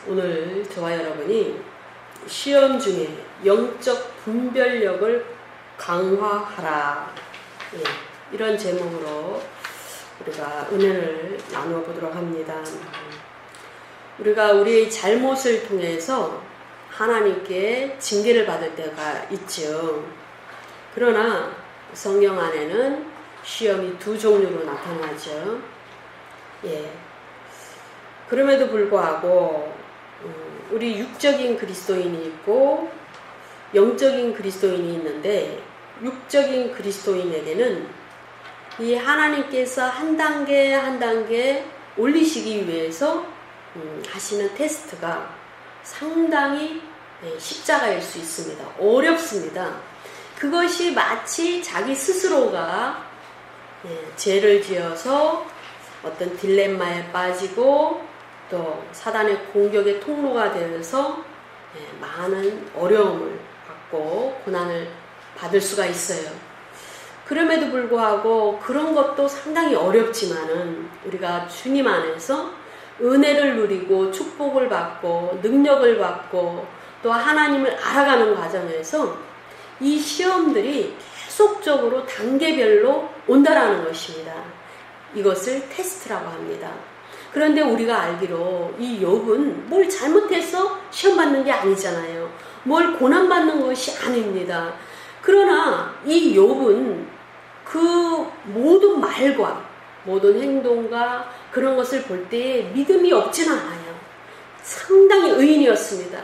오늘 저와 여러분이 시험 중에 영적 분별력을 강화하라, 이런 제목으로 우리가 은혜를 나누어 보도록 합니다. 우리가 우리의 잘못을 통해서 하나님께 징계를 받을 때가 있죠. 그러나 성경 안에는 시험이 두 종류로 나타나죠. 그럼에도 불구하고 우리 육적인 그리스도인이 있고 영적인 그리스도인이 있는데, 육적인 그리스도인에게는 이 하나님께서 한 단계 한 단계 올리시기 위해서 하시는 테스트가 상당히 십자가일 수 있습니다. 어렵습니다. 그것이 마치 자기 스스로가 죄를 지어서 어떤 딜레마에 빠지고 또 사단의 공격의 통로가 되어서 많은 어려움을 받고 고난을 받을 수가 있어요. 그럼에도 불구하고 그런 것도 상당히 어렵지만은 우리가 주님 안에서 은혜를 누리고 축복을 받고 능력을 받고 또 하나님을 알아가는 과정에서 이 시험들이 계속적으로 단계별로 온다라는 것입니다. 이것을 테스트라고 합니다. 그런데 우리가 알기로 이 욥은 뭘 잘못해서 시험 받는 게 아니잖아요. 뭘 고난받는 것이 아닙니다. 그러나 이 욥은 그 모든 말과 모든 행동과 그런 것을 볼 때에 믿음이 없지는 않아요. 상당히 의인이었습니다.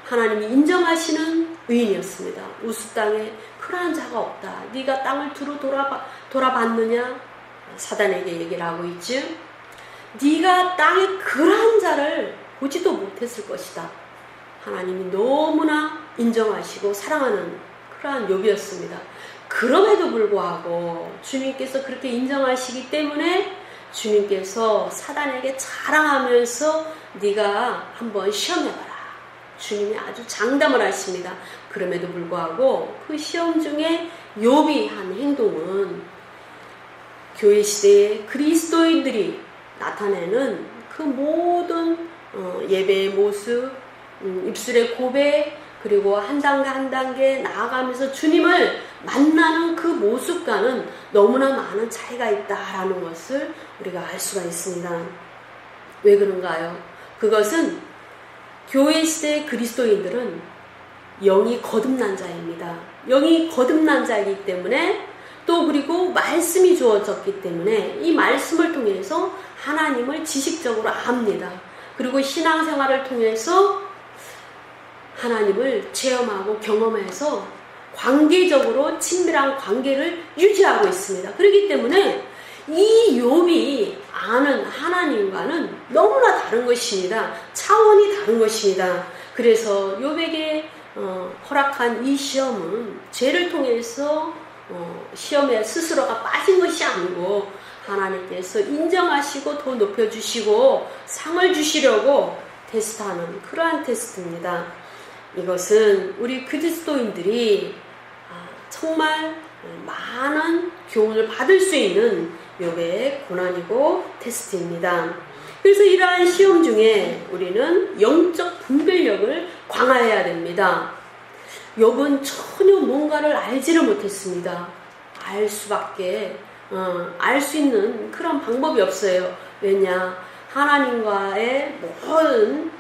하나님이 인정하시는 의인이었습니다. 우스 땅에 그러한 자가 없다. 네가 땅을 두루 돌아봤느냐? 사단에게 얘기를 하고 있죠. 네가 땅에 그러한 자를 보지도 못했을 것이다. 하나님이 너무나 인정하시고 사랑하는 그러한 욥이었습니다. 그럼에도 불구하고 주님께서 그렇게 인정하시기 때문에 주님께서 사단에게 자랑하면서 네가 한번 시험해봐라. 주님이 아주 장담을 하십니다. 그럼에도 불구하고 그 시험 중에 욥이 한 행동은 교회 시대의 그리스도인들이 나타내는 그 모든 예배의 모습, 입술의 고백, 그리고 한 단계 한 단계 나아가면서 주님을 만나는 그 모습과는 너무나 많은 차이가 있다라는 것을 우리가 알 수가 있습니다. 왜 그런가요? 그것은 교회 시대의 그리스도인들은 영이 거듭난 자입니다. 영이 거듭난 자이기 때문에 또 그리고 말씀이 주어졌기 때문에 이 말씀을 통해서 하나님을 지식적으로 압니다. 그리고 신앙생활을 통해서 하나님을 체험하고 경험해서 관계적으로 친밀한 관계를 유지하고 있습니다. 그렇기 때문에 이 욥이 아는 하나님과는 너무나 다른 것입니다. 차원이 다른 것입니다. 그래서 욥에게 허락한 이 시험은 죄를 통해서 시험에 스스로가 빠진 것이 아니고 하나님께서 인정하시고 더 높여주시고 상을 주시려고 테스트하는 그러한 테스트입니다. 이것은 우리 그리스도인들이 정말 많은 교훈을 받을 수 있는 욥의 고난이고 테스트입니다. 그래서 이러한 시험 중에 우리는 영적 분별력을 강화해야 됩니다. 욥은 전혀 뭔가를 알지를 못했습니다. 알 수밖에 알 수 있는 그런 방법이 없어요. 왜냐? 하나님과의 모든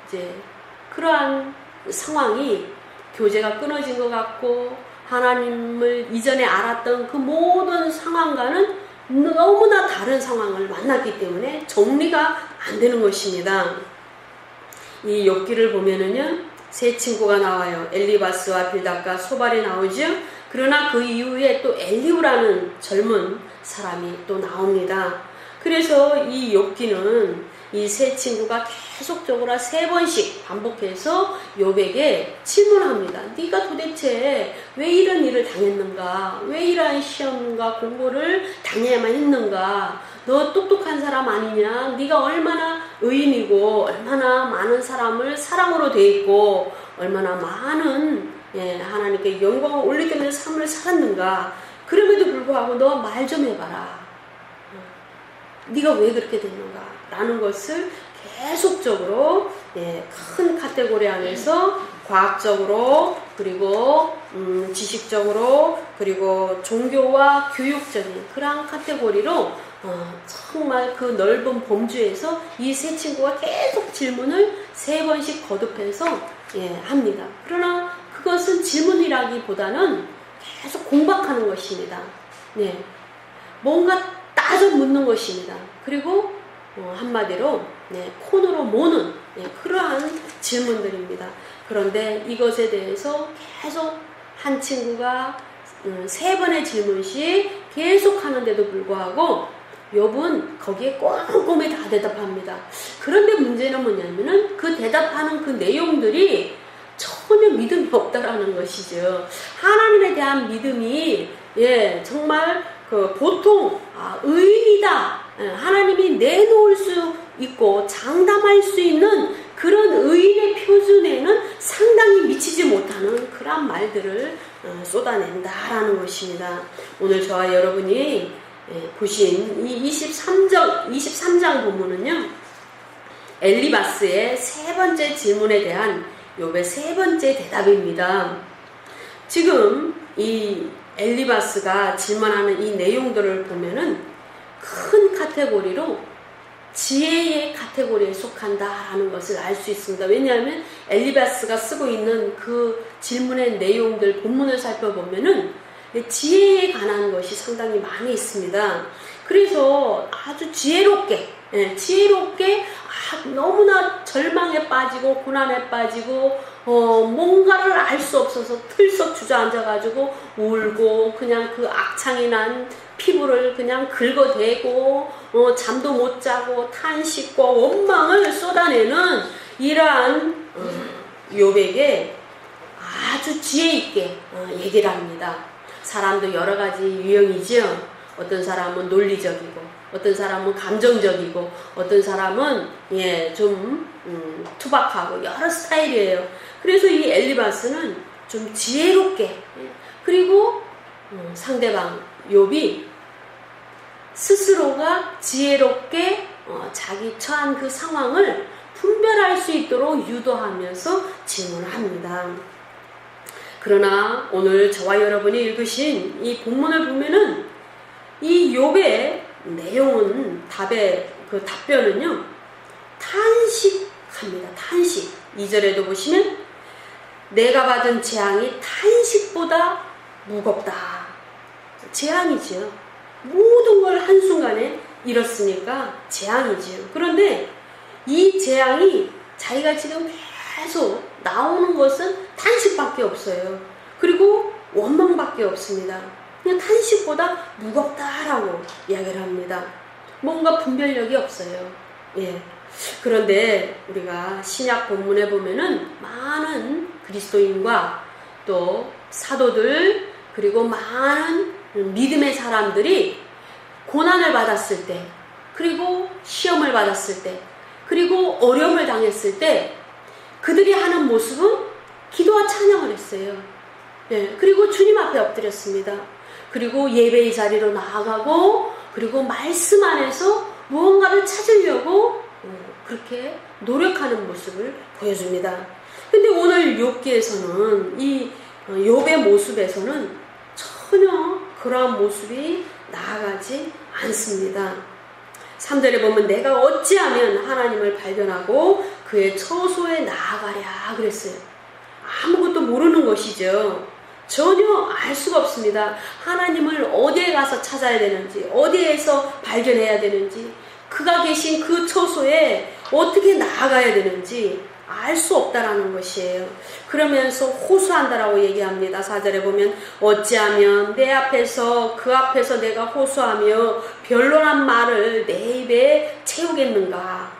이제 그러한 상황이 교제가 끊어진 것 같고 하나님을 이전에 알았던 그 모든 상황과는 너무나 다른 상황을 만났기 때문에 정리가 안 되는 것입니다. 이 욥기를 보면은요, 세 친구가 나와요. 엘리바스와 빌닷과 소발이 나오죠. 그러나 그 이후에 또 엘리후라는 젊은 사람이 또 나옵니다. 그래서 이 욥기는 이 세 친구가 계속적으로 3번씩 반복해서 욥에게 질문합니다. 네가 도대체 왜 이런 일을 당했는가? 왜 이러한 시험과 공고를 당해야만 했는가? 너 똑똑한 사람 아니냐? 네가 얼마나 의인이고 얼마나 많은 사람을 사랑으로 돼 있고 얼마나 많은 하나님께 영광을 올리기 위해 삶을 살았는가? 그럼에도 불구하고 너 말 좀 해봐라. 네가 왜 그렇게 됐는가? 라는 것을 계속적으로 큰 카테고리 안에서 과학적으로 그리고 지식적으로 그리고 종교와 교육적인 그러한 카테고리로 정말 그 넓은 범주에서 이 세 친구가 계속 질문을 3번씩 거듭해서 합니다. 그러나 그것은 질문이라기보다는 계속 공박하는 것입니다. 뭔가 따져 묻는 것입니다. 그리고 한마디로 콘으로 모는 그러한 질문들입니다. 그런데 이것에 대해서 계속 한 친구가 3번의 질문씩 계속 하는데도 불구하고 욥은 거기에 꼼꼼히 다 대답합니다. 그런데 문제는 뭐냐면은 그 대답하는 그 내용들이 전혀 믿음이 없다라는 것이죠. 하나님에 대한 믿음이 정말 보통 의인이다. 하나님이 내놓을 수 있고 장담할 수 있는 그런 의인의 표준에는 상당히 미치지 못하는 그런 말들을 쏟아낸다라는 것입니다. 오늘 저와 여러분이 보신 이 23장 본문은요, 엘리바스의 3번째 질문에 대한 욥의 3번째 대답입니다. 지금 이 엘리바스가 질문하는 이 내용들을 보면은 큰 카테고리로 지혜의 카테고리에 속한다라는 것을 알 수 있습니다. 왜냐하면 엘리바스가 쓰고 있는 그 질문의 내용들 본문을 살펴보면은 지혜에 관한 것이 상당히 많이 있습니다. 그래서 아주 지혜롭게 너무나 절망에 빠지고 고난에 빠지고 뭔가를 알 수 없어서 틀썩 주저앉아가지고 울고 그냥 그 악창이 난 피부를 그냥 긁어대고 잠도 못 자고 탄식과 원망을 쏟아내는 이러한 욥에게 아주 지혜 있게 얘기를 합니다. 사람도 여러 가지 유형이지요. 어떤 사람은 논리적이고 어떤 사람은 감정적이고 어떤 사람은 좀 투박하고 여러 스타일이에요. 그래서 이 엘리바스는 좀 지혜롭게 그리고 상대방 욥이 스스로가 지혜롭게 자기 처한 그 상황을 분별할 수 있도록 유도하면서 질문을 합니다. 그러나 오늘 저와 여러분이 읽으신 이 본문을 보면은 이 욥의 내용은 그 답변은요, 탄식합니다. 탄식. 2절에도 보시면 내가 받은 재앙이 탄식보다 무겁다. 재앙이지요. 모든 걸 한순간에 잃었으니까 재앙이지요. 그런데 이 재앙이 자기가 지금 계속 나오는 것은 탄식밖에 없어요. 그리고 원망밖에 없습니다. 그냥 탄식보다 무겁다라고 이야기를 합니다. 뭔가 분별력이 없어요. 그런데 우리가 신약 본문에 보면은 많은 그리스도인과 또 사도들 그리고 많은 믿음의 사람들이 고난을 받았을 때 그리고 시험을 받았을 때 그리고 어려움을 당했을 때 그들이 하는 모습은 기도와 찬양을 했어요. 그리고 주님 앞에 엎드렸습니다. 그리고 예배의 자리로 나아가고 그리고 말씀 안에서 무언가를 찾으려고 그렇게 노력하는 모습을 보여줍니다. 근데 오늘 욥기에서는 이 욥의 모습에서는 전혀 그러한 모습이 나아가지 않습니다. 3절에 보면 내가 어찌하면 하나님을 발견하고 그의 처소에 나아가랴 그랬어요. 아무것도 모르는 것이죠. 전혀 알 수가 없습니다. 하나님을 어디에 가서 찾아야 되는지 어디에서 발견해야 되는지 그가 계신 그 처소에 어떻게 나아가야 되는지 알 수 없다라는 것이에요. 그러면서 호소한다라고 얘기합니다. 4절에 보면 어찌하면 내 앞에서 그 앞에서 내가 호소하며 변론한 말을 내 입에 채우겠는가.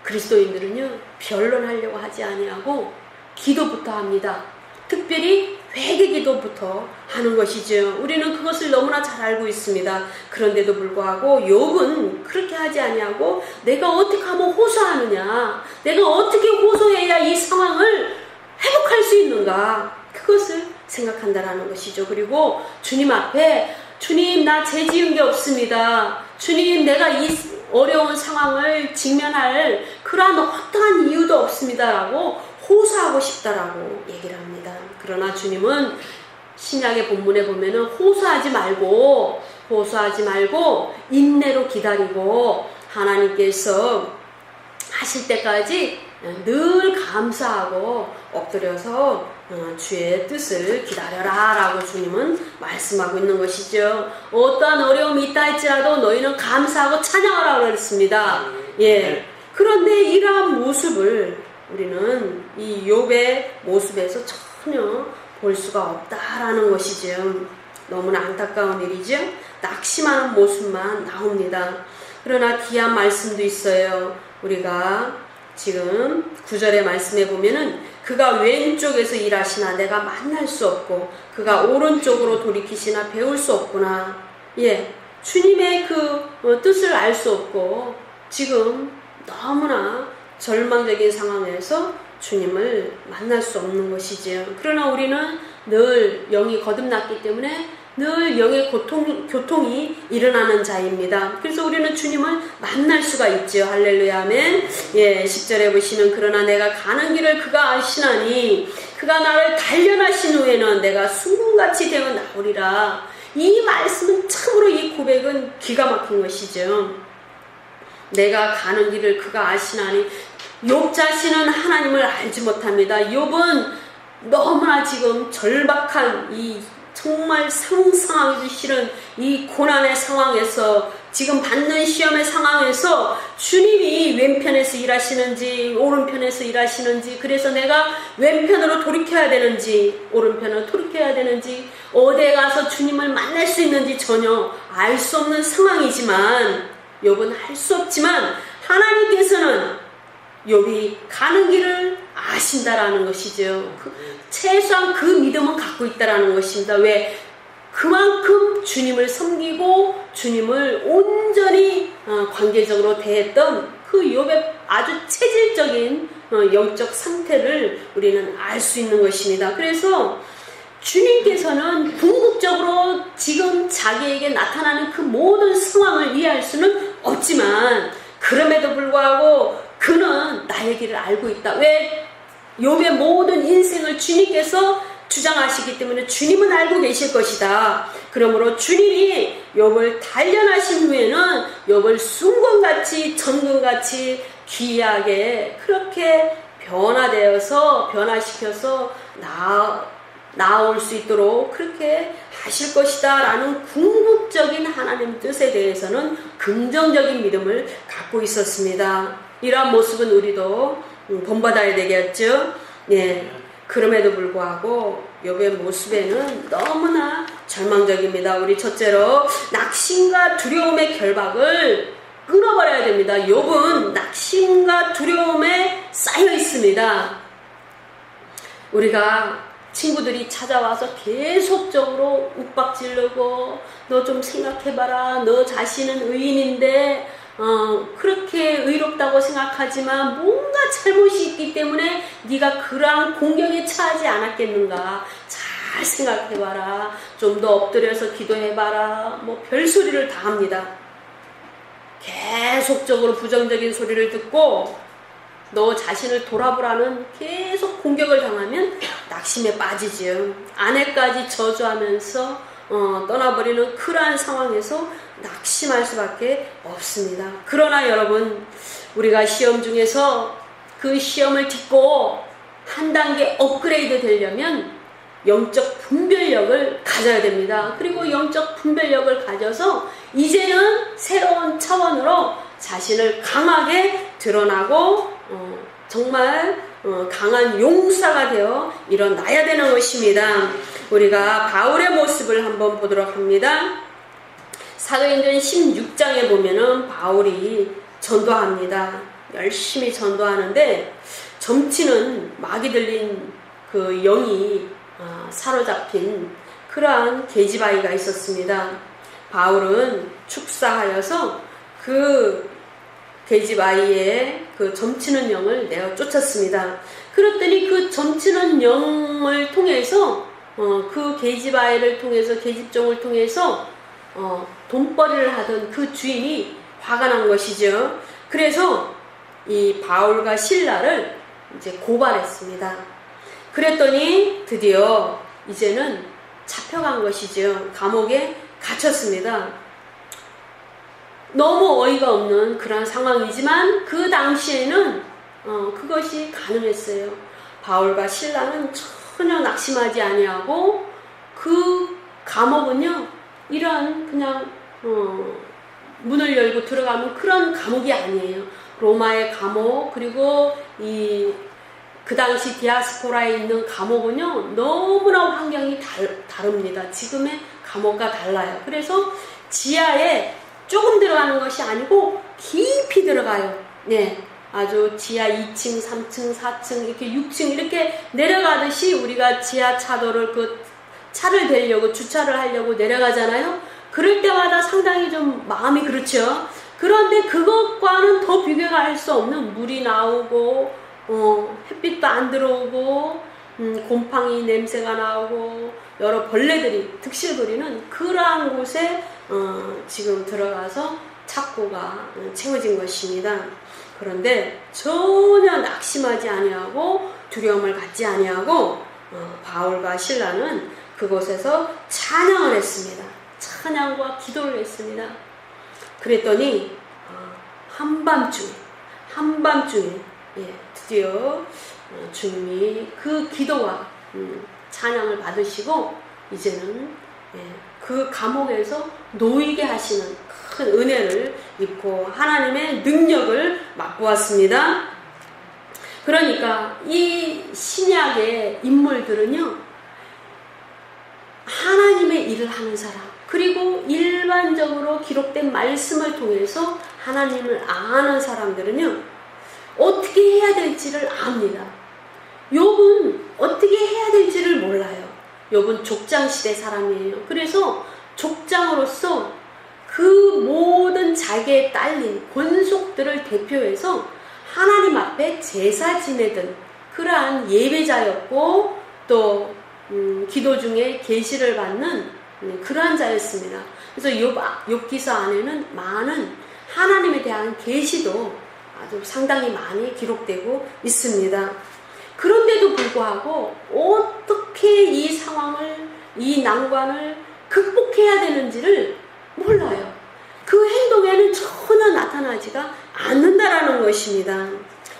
그리스도인들은요 변론하려고 하지 아니하고 기도부터 합니다. 특별히 회개 기도부터 하는 것이죠. 우리는 그것을 너무나 잘 알고 있습니다. 그런데도 불구하고 욥은 그렇게 하지 아니하고 내가 어떻게 하면 호소하느냐, 내가 어떻게 호소해야 이 상황을 회복할 수 있는가, 그것을 생각한다라는 것이죠. 그리고 주님 앞에 주님 나 죄 지은 게 없습니다. 주님 내가 어려운 상황을 직면할 그러한 어떠한 이유도 없습니다라고 호소하고 싶다라고 얘기를 합니다. 그러나 주님은 신약의 본문에 보면은 호소하지 말고 인내로 기다리고 하나님께서 하실 때까지 늘 감사하고 엎드려서 주의 뜻을 기다려라 라고 주님은 말씀하고 있는 것이죠. 어떠한 어려움이 있다 할지라도 너희는 감사하고 찬양하라고 그랬습니다. 예. 그런데 이러한 모습을 우리는 이 욥의 모습에서 전혀 볼 수가 없다라는 것이죠. 너무나 안타까운 일이죠. 낙심하는 모습만 나옵니다. 그러나 귀한 말씀도 있어요. 우리가 지금 9절의 말씀에 보면은 그가 왼쪽에서 일하시나 내가 만날 수 없고 그가 오른쪽으로 돌이키시나 배울 수 없구나. 예, 주님의 그 뜻을 알 수 없고 지금 너무나 절망적인 상황에서 주님을 만날 수 없는 것이지요. 그러나 우리는 늘 영이 거듭났기 때문에 늘 영의 교통이 일어나는 자입니다. 그래서 우리는 주님을 만날 수가 있죠. 할렐루야 아멘. 예, 10절에 보시면 그러나 내가 가는 길을 그가 아시나니 그가 나를 단련하신 후에는 내가 순금같이 되어 나오리라. 이 말씀은 참으로 이 고백은 기가 막힌 것이죠. 내가 가는 길을 그가 아시나니 욥 자신은 하나님을 알지 못합니다. 욥은 너무나 지금 절박한 이 정말 상상하기도 싫은 이 고난의 상황에서 지금 받는 시험의 상황에서 주님이 왼편에서 일하시는지 오른편에서 일하시는지 그래서 내가 왼편으로 돌이켜야 되는지 오른편으로 돌이켜야 되는지 어디에 가서 주님을 만날 수 있는지 전혀 알 수 없는 상황이지만 욥은 할 수 없지만 하나님께서는 욥이 가는 길을 아신다라는 것이죠. 최소한 그 믿음은 갖고 있다라는 것입니다. 왜? 그만큼 주님을 섬기고 주님을 온전히 관계적으로 대했던 그 욥의 아주 체질적인 영적 상태를 우리는 알 수 있는 것입니다. 그래서 주님께서는 궁극적으로 지금 자기에게 나타나는 그 모든 상황을 이해할 수는 없지만 그럼에도 불구하고 그는 나의 길을 알고 있다. 왜? 욥의 모든 인생을 주님께서 주장하시기 때문에 주님은 알고 계실 것이다. 그러므로 주님이 욥을 단련하신 후에는 욥을 순금같이 전금같이 귀하게 그렇게 변화시켜서 나올 수 있도록 그렇게 하실 것이다 라는 궁극적인 하나님 뜻에 대해서는 긍정적인 믿음을 갖고 있었습니다. 이러한 모습은 우리도 본받아야 되겠죠. 예. 그럼에도 불구하고 욥의 모습에는 너무나 절망적입니다. 우리 첫째로 낙심과 두려움의 결박을 끊어버려야 됩니다. 욥은 낙심과 두려움에 쌓여 있습니다. 우리가 친구들이 찾아와서 계속적으로 윽박지르고 너 좀 생각해봐라. 너 자신은 의인인데 그렇게 의롭다고 생각하지만 뭔가 잘못이 있기 때문에 네가 그러한 공경에 처하지 않았겠는가. 잘 생각해봐라. 좀 더 엎드려서 기도해봐라. 뭐 별소리를 다 합니다. 계속적으로 부정적인 소리를 듣고 너 자신을 돌아보라는 계속 공격을 당하면 낙심에 빠지지요. 아내까지 저주하면서 떠나버리는 그러한 상황에서 낙심할 수밖에 없습니다. 그러나 여러분, 우리가 시험 중에서 그 시험을 딛고 한 단계 업그레이드 되려면 영적 분별력을 가져야 됩니다. 그리고 영적 분별력을 가져서 이제는 새로운 차원으로 자신을 강하게 드러나고 정말 강한 용사가 되어 일어나야 되는 것입니다. 우리가 바울의 모습을 한번 보도록 합니다. 사도행전 16장에 보면은 바울이 전도합니다. 열심히 전도하는데 점치는 마귀 들린 그 영이 사로잡힌 그러한 계집아이가 있었습니다. 바울은 축사하여서 그 계집아이의 그 점치는 영을 내어 쫓았습니다. 그랬더니 그 점치는 영을 통해서 그 계집아이를 통해서 계집종을 통해서 돈벌이를 하던 그 주인이 화가 난 것이죠. 그래서 이 바울과 실라를 이제 고발했습니다. 그랬더니 드디어 이제는 잡혀간 것이죠. 감옥에 갇혔습니다. 너무 어이가 없는 그런 상황이지만 그 당시에는 그것이 가능했어요. 바울과 실라는 전혀 낙심하지 아니하고 그 감옥은요 이런 그냥 문을 열고 들어가면 그런 감옥이 아니에요. 로마의 감옥 그리고 그 당시 디아스포라에 있는 감옥은요 너무나 환경이 다릅니다. 지금의 감옥과 달라요. 그래서 지하에 조금 들어가는 것이 아니고 깊이 들어가요. 네, 아주 지하 2층, 3층, 4층 이렇게 6층 이렇게 내려가듯이 우리가 지하차도를 그 차를 대려고 주차를 하려고 내려가잖아요. 그럴 때마다 상당히 좀 마음이 그렇죠. 그런데 그것과는 더 비교가 할 수 없는 물이 나오고 햇빛도 안 들어오고 곰팡이 냄새가 나오고 여러 벌레들이 득실 부리는 그러한 곳에 지금 들어가서 착고가 채워진 것입니다. 그런데 전혀 낙심하지 아니하고 두려움을 갖지 아니하고 바울과 실라는 그곳에서 찬양을 했습니다. 찬양과 기도를 했습니다. 그랬더니 한밤중에 드디어 주님이 그 기도와 찬양을 받으시고 이제는 그 감옥에서 놓이게 하시는 큰 은혜를 입고 하나님의 능력을 맛보았습니다. 그러니까 이 신약의 인물들은요 하나님의 일을 하는 사람 그리고 일반적으로 기록된 말씀을 통해서 하나님을 아는 사람들은요 어떻게 해야 될지를 압니다. 욥은 어떻게 해야 될지를 몰라요. 욥은 족장시대 사람이에요. 그래서 족장으로서 그 모든 자기의 딸린 권속들을 대표해서 하나님 앞에 제사 지내던 그러한 예배자였고 또 기도 중에 계시를 받는 그러한 자였습니다. 그래서 욥기서 안에는 많은 하나님에 대한 계시도 아주 상당히 많이 기록되고 있습니다. 그런데도 불구하고 어떻게 이 상황을 이 난관을 극복해야 되는지를 몰라요. 그 행동에는 전혀 나타나지가 않는다라는 것입니다.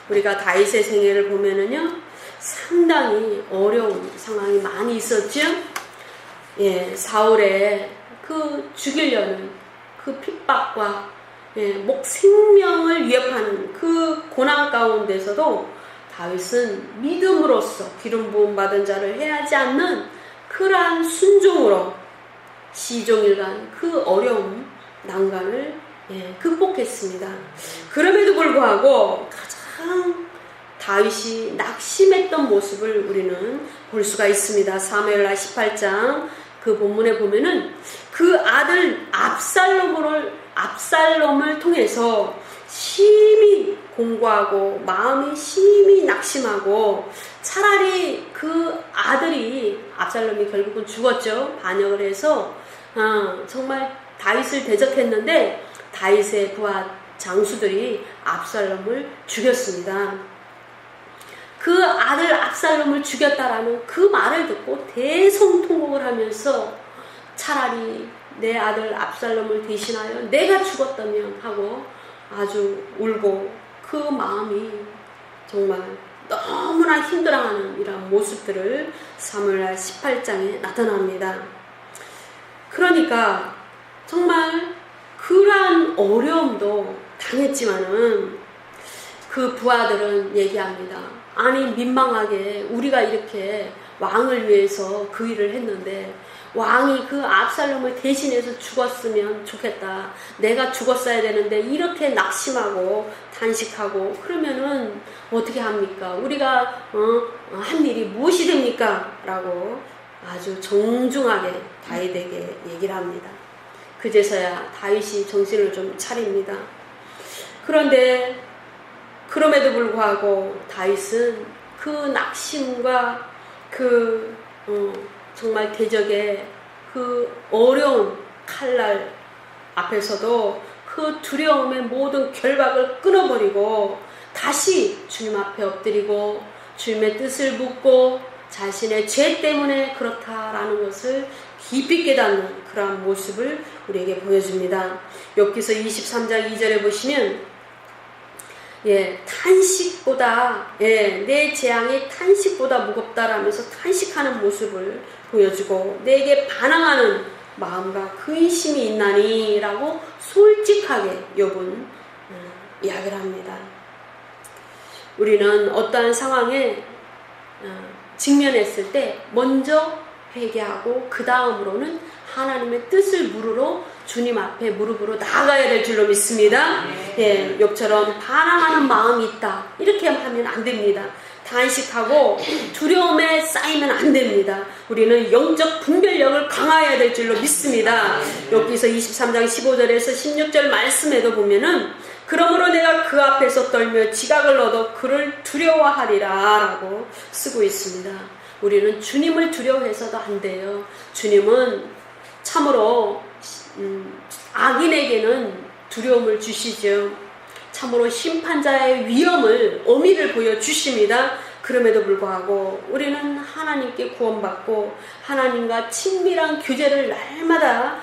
우리가 다윗의 생애를 보면은요 상당히 어려운 상황이 많이 있었죠. 사울의 그 죽이려는 그 핍박과 생명을 위협하는 그 고난 가운데서도 다윗은 믿음으로써 기름 부음 받은 자를 해하지 않는 그러한 순종으로 시종일관 그 어려움 난관을 극복했습니다. 그럼에도 불구하고 가장 다윗이 낙심했던 모습을 우리는 볼 수가 있습니다. 사무엘하 18장 그 본문에 보면은 그 아들 압살롬을 통해서 심히 공고하고 마음이 심히 낙심하고 차라리 그 아들이 압살롬이 결국은 죽었죠. 반역을 해서 정말 다윗을 대적했는데 다윗의 부하 장수들이 압살롬을 죽였습니다. 그 아들 압살롬을 죽였다라는 그 말을 듣고 대성통곡을 하면서 차라리 내 아들 압살롬을 대신하여 내가 죽었다면 하고 아주 울고 그 마음이 정말 너무나 힘들어하는 이런 모습들을 사무엘하 18장에 나타납니다. 그러니까 정말 그러한 어려움도 당했지만은 그 부하들은 얘기합니다. 아니 민망하게 우리가 이렇게 왕을 위해서 그 일을 했는데 왕이 그 압살롬을 대신해서 죽었으면 좋겠다. 내가 죽었어야 되는데 이렇게 낙심하고 단식하고 그러면은 어떻게 합니까? 우리가 한 일이 무엇이 됩니까? 라고 아주 정중하게 다윗에게 얘기를 합니다. 그제서야 다윗이 정신을 좀 차립니다. 그런데 그럼에도 불구하고 다윗은 그 낙심과 그 정말 대적의 그 어려운 칼날 앞에서도 그 그 두려움의 모든 결박을 끊어버리고 다시 주님 앞에 엎드리고 주님의 뜻을 묻고 자신의 죄 때문에 그렇다라는 것을 깊이 깨닫는 그러한 모습을 우리에게 보여줍니다. 욥기서 23장 2절에 보시면 탄식보다 내 재앙이 탄식보다 무겁다라면서 탄식하는 모습을 보여주고 내게 반항하는 마음과 근심이 있나니 라고 솔직하게 욥은 이야기를 합니다. 우리는 어떠한 상황에 직면했을 때 먼저 회개하고 그 다음으로는 하나님의 뜻을 물으러 주님 앞에 무릎으로 나아가야 될 줄로 믿습니다. 욥처럼 반항하는 마음이 있다 이렇게 하면 안 됩니다. 단식하고 두려움에 쌓이면 안 됩니다. 우리는 영적 분별력을 강화해야 될 줄로 믿습니다. 욥기서 23장 15절에서 16절 말씀에도 보면은 그러므로 내가 그 앞에서 떨며 지각을 얻어 그를 두려워하리라 라고 쓰고 있습니다. 우리는 주님을 두려워해서도 안 돼요. 주님은 참으로 악인에게는 두려움을 주시죠. 참으로 심판자의 위험을 어미를 보여주십니다. 그럼에도 불구하고 우리는 하나님께 구원받고 하나님과 친밀한 교제를 날마다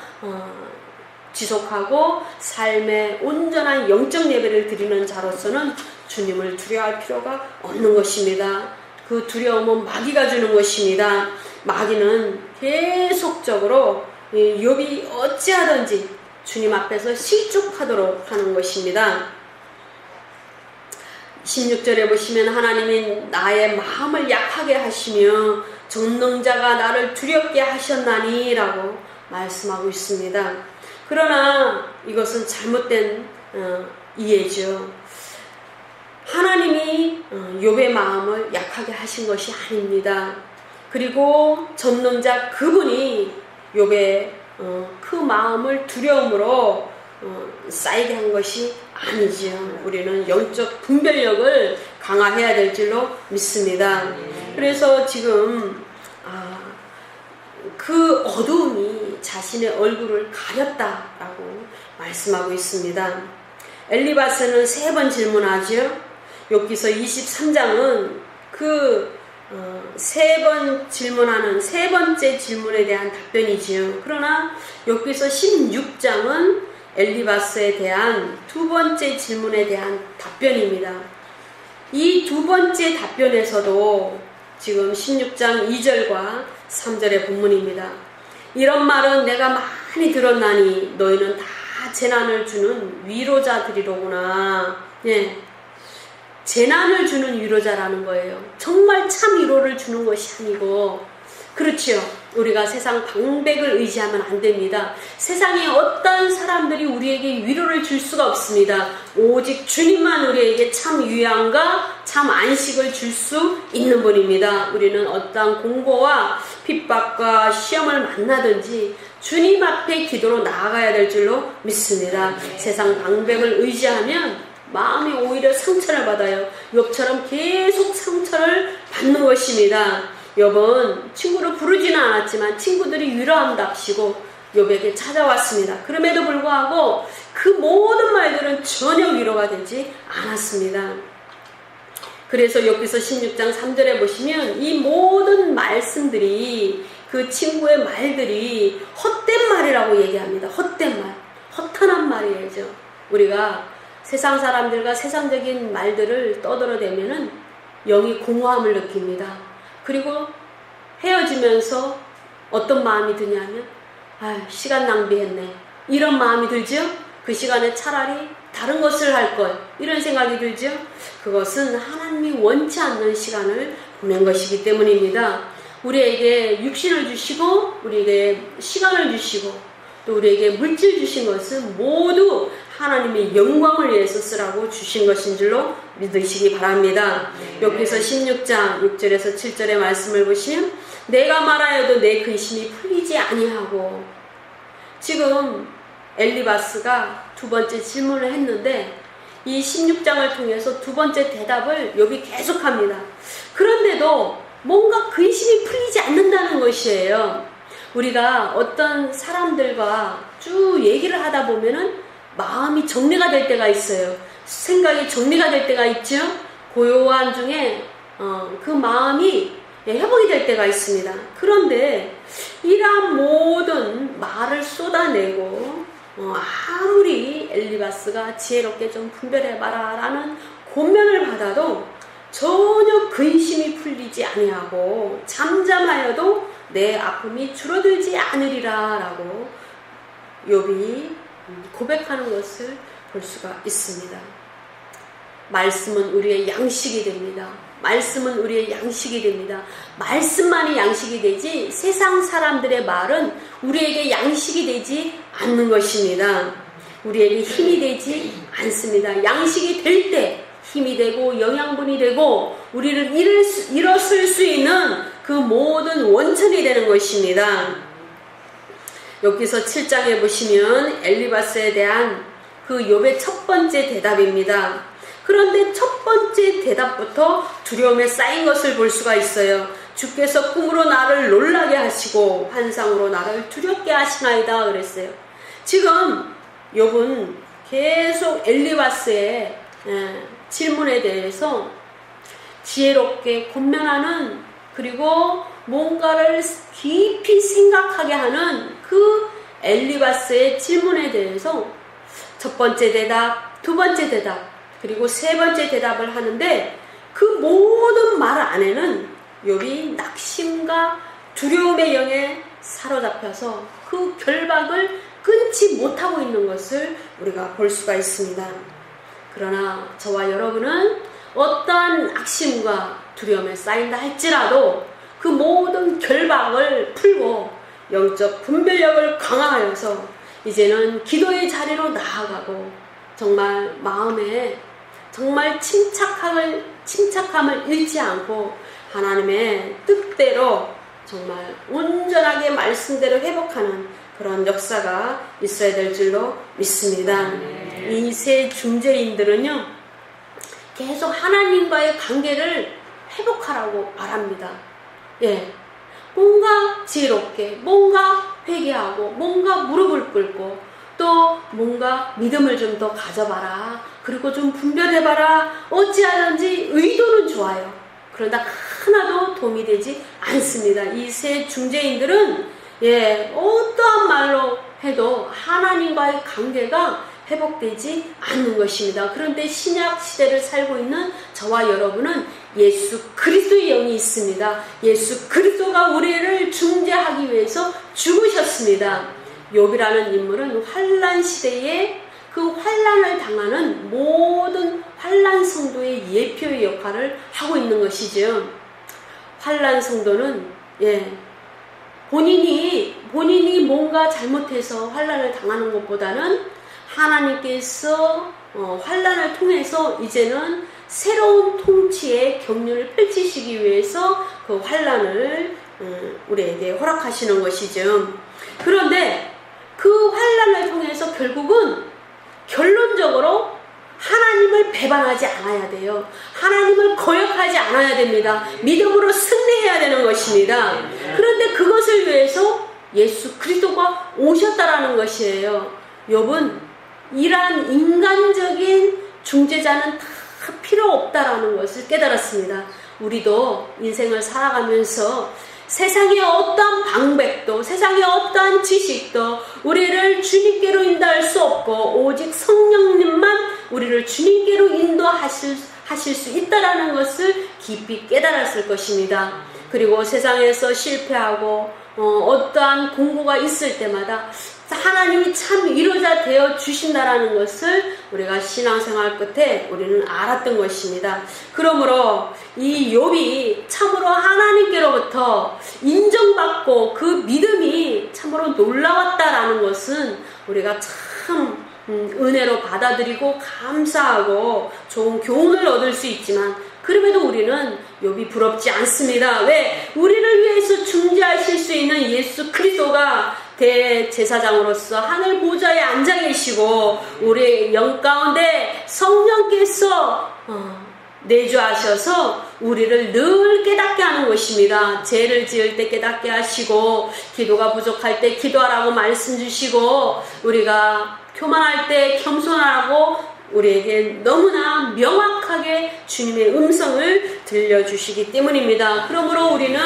지속하고 삶의 온전한 영적 예배를 드리는 자로서는 주님을 두려워할 필요가 없는 것입니다. 그 두려움은 마귀가 주는 것입니다. 마귀는 계속적으로 욥이 어찌하든지 주님 앞에서 실족하도록 하는 것입니다. 16절에 보시면 하나님이 나의 마음을 약하게 하시며 전능자가 나를 두렵게 하셨나니 라고 말씀하고 있습니다. 그러나 이것은 잘못된 이해죠. 하나님이 욥의 마음을 약하게 하신 것이 아닙니다. 그리고 전능자 그분이 욥의 그 마음을 두려움으로 쌓이게 한 것이 아니지요. 우리는 영적 분별력을 강화해야 될 줄로 믿습니다. 그래서 지금 그 어두움이 자신의 얼굴을 가렸다라고 말씀하고 있습니다. 엘리바스는 3번 질문하죠. 욥기서 23장은 그 3번 질문하는 3번째 질문에 대한 답변이지요. 그러나 욥기서 16장은 엘리바스에 대한 2번째 질문에 대한 답변입니다. 이 2번째 답변에서도 지금 16장 2절과 3절의 본문입니다. 이런 말은 내가 많이 들었나니 너희는 다 재난을 주는 위로자들이로구나. 재난을 주는 위로자라는 거예요. 정말 참 위로를 주는 것이 아니고, 그렇지요. 우리가 세상 방백을 의지하면 안 됩니다. 세상에 어떤 사람들이 우리에게 위로를 줄 수가 없습니다. 오직 주님만 우리에게 참 위안과 참 안식을 줄 수 있는 분입니다. 우리는 어떠한 공고와 핍박과 시험을 만나든지 주님 앞에 기도로 나아가야 될 줄로 믿습니다. 세상 방백을 의지하면 마음이 오히려 상처를 받아요. 욥처럼 계속 상처를 받는 것입니다. 욥은 친구를 부르지는 않았지만 친구들이 위로한답시고 욥에게 찾아왔습니다. 그럼에도 불구하고 그 모든 말들은 전혀 위로가 되지 않았습니다. 그래서 욥기서 16장 3절에 보시면 이 모든 말씀들이 그 친구의 말들이 헛된 말이라고 얘기합니다. 헛된 말, 허탄한 말이죠. 우리가 세상 사람들과 세상적인 말들을 떠들어대면은 영이 공허함을 느낍니다. 그리고 헤어지면서 어떤 마음이 드냐면 시간 낭비했네 이런 마음이 들죠. 그 시간에 차라리 다른 것을 할 걸 이런 생각이 들죠. 그것은 하나님이 원치 않는 시간을 보낸 것이기 때문입니다. 우리에게 육신을 주시고 우리에게 시간을 주시고 또 우리에게 물질 주신 것은 모두 하나님의 영광을 위해서 쓰라고 주신 것인 줄로 믿으시기 바랍니다. 욥기서 16장 6절에서 7절의 말씀을 보시면 내가 말하여도 내 근심이 풀리지 아니하고, 지금 엘리바스가 2번째 질문을 했는데 이 16장을 통해서 2번째 대답을 욥이 계속합니다. 그런데도 뭔가 근심이 풀리지 않는다는 것이에요. 우리가 어떤 사람들과 쭉 얘기를 하다 보면은 마음이 정리가 될 때가 있어요. 생각이 정리가 될 때가 있죠. 고요한 중에 그 마음이 회복이 될 때가 있습니다. 그런데 이러한 모든 말을 쏟아내고 아무리 엘리바스가 지혜롭게 좀 분별해봐라 라는 권면을 받아도 전혀 근심이 풀리지 아니하고 잠잠하여도 내 아픔이 줄어들지 않으리라 라고 욥이 고백하는 것을 볼 수가 있습니다. 말씀은 우리의 양식이 됩니다. 말씀은 우리의 양식이 됩니다. 말씀만이 양식이 되지 세상 사람들의 말은 우리에게 양식이 되지 않는 것입니다. 우리에게 힘이 되지 않습니다. 양식이 될 때 힘이 되고 영양분이 되고 우리를 일어설 수 있는 그 모든 원천이 되는 것입니다. 여기서 7장에 보시면 엘리바스에 대한 그 욥의 첫 번째 대답입니다. 그런데 첫 번째 대답부터 두려움에 쌓인 것을 볼 수가 있어요. 주께서 꿈으로 나를 놀라게 하시고 환상으로 나를 두렵게 하시나이다 그랬어요. 지금 욥은 계속 엘리바스의 질문에 대해서 지혜롭게 권면하는, 그리고 뭔가를 깊이 생각하게 하는 그 엘리바스의 질문에 대해서 첫 번째 대답, 두 번째 대답, 그리고 세 번째 대답을 하는데 그 모든 말 안에는 욥이 낙심과 두려움의 영에 사로잡혀서 그 결박을 끊지 못하고 있는 것을 우리가 볼 수가 있습니다. 그러나 저와 여러분은 어떠한 악심과 두려움에 쌓인다 할지라도 그 모든 결박을 풀고 영적 분별력을 강화하여서 이제는 기도의 자리로 나아가고 정말 마음에 정말 침착함을 잃지 않고 하나님의 뜻대로 정말 온전하게 말씀대로 회복하는 그런 역사가 있어야 될 줄로 믿습니다. 이 세 중재인들은요, 계속 하나님과의 관계를 회복하라고 말합니다. 뭔가 지혜롭게, 뭔가 회개하고, 뭔가 무릎을 꿇고, 또 뭔가 믿음을 좀 더 가져봐라. 그리고 좀 분별해봐라. 어찌하든지 의도는 좋아요. 그러나 하나도 도움이 되지 않습니다. 이 세 중재인들은 어떠한 말로 해도 하나님과의 관계가 회복되지 않는 것입니다. 그런데 신약 시대를 살고 있는 저와 여러분은 예수 그리스도의 영이 있습니다. 예수 그리스도가 우리를 중재하기 위해서 죽으셨습니다. 욥이라는 인물은 환난 시대에 그 환난을 당하는 모든 환난 성도의 예표의 역할을 하고 있는 것이죠. 환난 성도는 본인이 뭔가 잘못해서 환난을 당하는 것보다는 하나님께서 환난을 통해서 이제는 새로운 통치의 경륜을 펼치시기 위해서 그 환난을 우리에게 허락하시는 것이죠. 그런데 그 환난을 통해서 결론적으로 하나님을 배반하지 않아야 돼요. 하나님을 거역하지 않아야 됩니다. 믿음으로 승리해야 되는 것입니다. 그런데 그것을 위해서 예수 그리스도가 오셨다라는 것이에요. 욥은 이러한 인간적인 중재자는 다 필요 없다라는 것을 깨달았습니다. 우리도 인생을 살아가면서 세상의 어떠한 방백도, 세상의 어떠한 지식도 우리를 주님께로 인도할 수 없고 오직 성령님만 우리를 주님께로 인도하실 수 있다라는 것을 깊이 깨달았을 것입니다. 그리고 세상에서 실패하고 어떠한 공고가 있을 때마다 하나님이 참 위로자 되어 주신다라는 것을 우리가 신앙생활 끝에 우리는 알았던 것입니다. 그러므로 이 욥이 참으로 하나님께로부터 인정받고 그 믿음이 참으로 놀라웠다라는 것은 우리가 참 은혜로 받아들이고 감사하고 좋은 교훈을 얻을 수 있지만 그럼에도 우리는 욥이 부럽지 않습니다. 왜? 우리를 위해서 중재하실 수 있는 예수 그리스도가 대제사장으로서 하늘 보좌에 앉아 계시고 우리의 영 가운데 성령께서 내주하셔서 우리를 늘 깨닫게 하는 것입니다. 죄를 지을 때 깨닫게 하시고, 기도가 부족할 때 기도하라고 말씀 주시고, 우리가 교만할 때 겸손하라고 우리에게 너무나 명확하게 주님의 음성을 들려주시기 때문입니다. 그러므로 우리는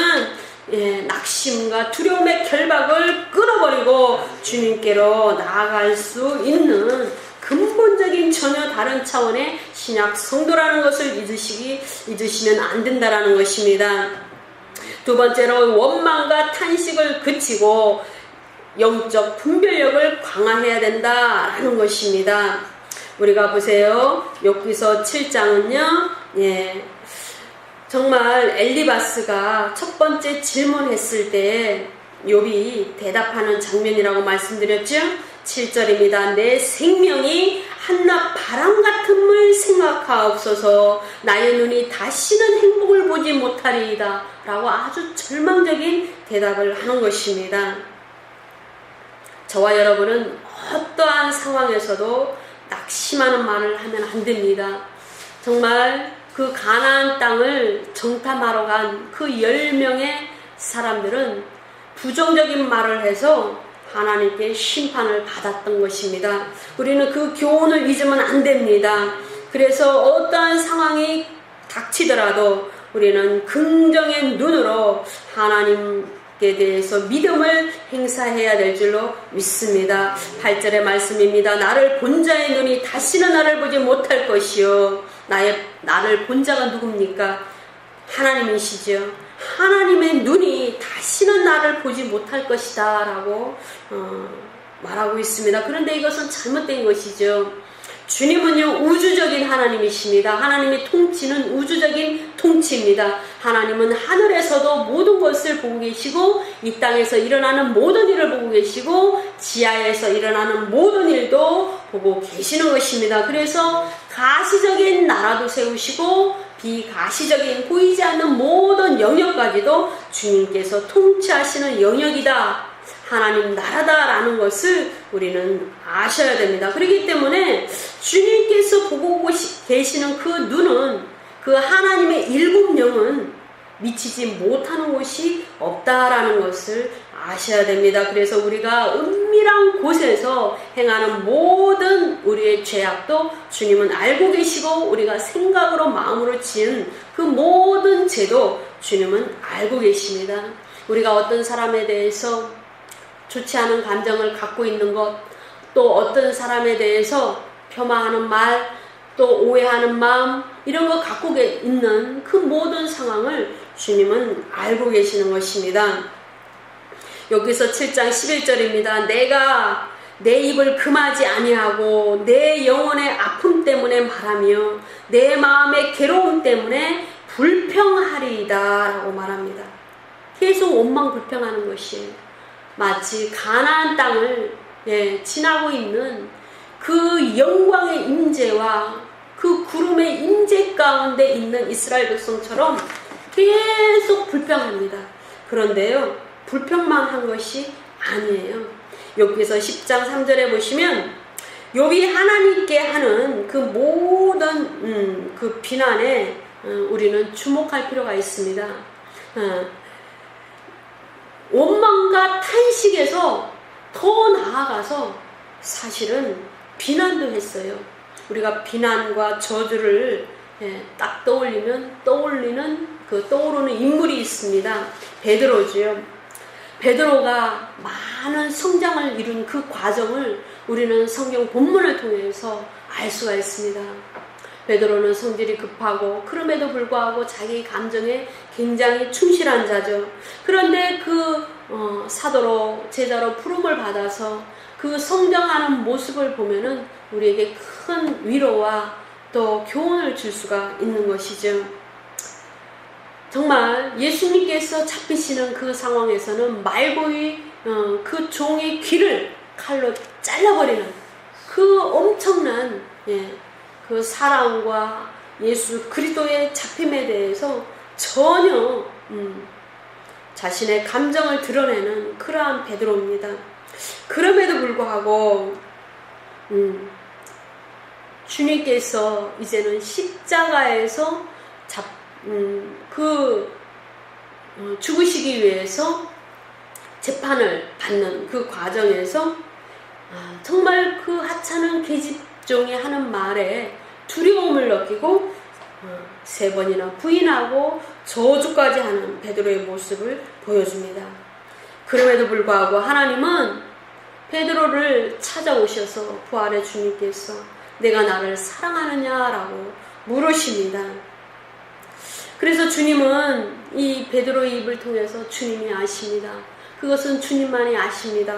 낙심과 두려움의 결박을 끊어버리고 주님께로 나아갈 수 있는 근본적인 전혀 다른 차원의 신약 성도라는 것을 잊으시면 안 된다라는 것입니다. 두 번째로 원망과 탄식을 그치고 영적 분별력을 강화해야 된다라는 것입니다. 우리가 보세요. 욥기서 7장은요. 정말 엘리바스가 첫 번째 질문했을 때 욥이 대답하는 장면이라고 말씀드렸죠. 7절입니다. 내 생명이 한낮 바람 같음을 생각하옵소서. 나의 눈이 다시는 행복을 보지 못하리이다 라고 아주 절망적인 대답을 하는 것입니다. 저와 여러분은 어떠한 상황에서도 낙심하는 말을 하면 안 됩니다. 정말 그 가나안 땅을 정탐하러 간 그 10명의 사람들은 부정적인 말을 해서 하나님께 심판을 받았던 것입니다. 우리는 그 교훈을 잊으면 안 됩니다. 그래서 어떠한 상황이 닥치더라도 우리는 긍정의 눈으로 하나님께 대해서 믿음을 행사해야 될 줄로 믿습니다. 8절의 말씀입니다. 나를 본 자의 눈이 다시는 나를 보지 못할 것이요. 나를 본 자가 누굽니까? 하나님이시죠. 하나님의 눈이 다시는 나를 보지 못할 것이다 라고 말하고 있습니다. 그런데 이것은 잘못된 것이죠. 주님은요 우주적인 하나님이십니다. 하나님이 통치는 우주적인 통치입니다. 하나님은 하늘에서도 모든 것을 보고 계시고 이 땅에서 일어나는 모든 일을 보고 계시고 지하에서 일어나는 모든 일도 보고 계시는 것입니다. 그래서 가시적인 나라도 세우시고 비가시적인 보이지 않는 모든 영역까지도 주님께서 통치하시는 영역이다. 하나님 나라다라는 것을 우리는 아셔야 됩니다. 그렇기 때문에 주님께서 보고 계시는 그 눈은 그 하나님의 일곱 영은 미치지 못하는 곳이 없다라는 것을 아셔야 됩니다. 그래서 우리가 은밀한 곳에서 행하는 모든 우리의 죄악도 주님은 알고 계시고 우리가 생각으로 마음으로 지은 그 모든 죄도 주님은 알고 계십니다. 우리가 어떤 사람에 대해서 좋지 않은 감정을 갖고 있는 것, 또 어떤 사람에 대해서 폄하하는 말, 또 오해하는 마음, 이런 거 갖고 있는 그 모든 상황을 주님은 알고 계시는 것입니다. 여기서 7장 11절입니다. 내가 내 입을 금하지 아니하고 내 영혼의 아픔 때문에 말하며 내 마음의 괴로움 때문에 불평하리이다 라고 말합니다. 계속 원망 불평하는 것이에요. 마치 가나안 땅을 지나고 있는 그 영광의 임재와 그 구름의 임재 가운데 있는 이스라엘 백성처럼 계속 불평합니다. 그런데요, 불평만 한 것이 아니에요. 여기서 10장 3절에 보시면 욥이 하나님께 하는 그 모든 그 비난에 우리는 주목할 필요가 있습니다. 원망과 탄식에서 더 나아가서 사실은 비난도 했어요. 우리가 비난과 저주를 딱 떠올리면 떠오르는 인물이 있습니다. 베드로죠. 베드로가 많은 성장을 이룬 그 과정을 우리는 성경 본문을 통해서 알 수가 있습니다. 베드로는 성질이 급하고 그럼에도 불구하고 자기 감정에 굉장히 충실한 자죠. 그런데 그 사도로 제자로 부름을 받아서 그 성장하는 모습을 보면은 우리에게 큰 위로와 또 교훈을 줄 수가 있는 것이죠. 정말 예수님께서 잡히시는 그 상황에서는 말고이 그 종의 귀를 칼로 잘라버리는 그 엄청난 그 사랑과 예수 그리스도의 잡힘에 대해서 전혀 자신의 감정을 드러내는 그러한 베드로입니다. 그럼에도 불구하고 주님께서 이제는 십자가에서 죽으시기 위해서 재판을 받는 그 과정에서 정말 그 하찮은 계집종이 하는 말에 두려움을 느끼고 3번이나 부인하고 저주까지 하는 베드로의 모습을 보여줍니다. 그럼에도 불구하고 하나님은 베드로를 찾아오셔서 부활의 주님께서 내가 나를 사랑하느냐라고 물으십니다. 그래서 주님은 이 베드로의 입을 통해서 주님이 아십니다. 그것은 주님만이 아십니다.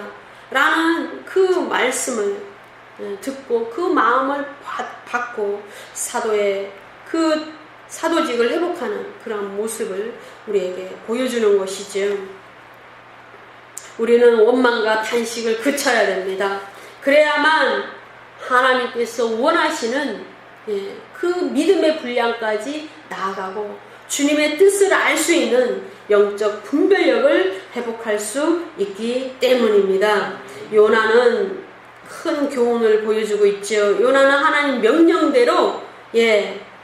라는 그 말씀을 듣고 그 마음을 받고 사도의 그 사도직을 회복하는 그런 모습을 우리에게 보여주는 것이죠. 우리는 원망과 탄식을 그쳐야 됩니다. 그래야만 하나님께서 원하시는 그 믿음의 분량까지 나아가고 주님의 뜻을 알 수 있는 영적 분별력을 회복할 수 있기 때문입니다. 요나는 큰 교훈을 보여주고 있죠. 요나는 하나님 명령대로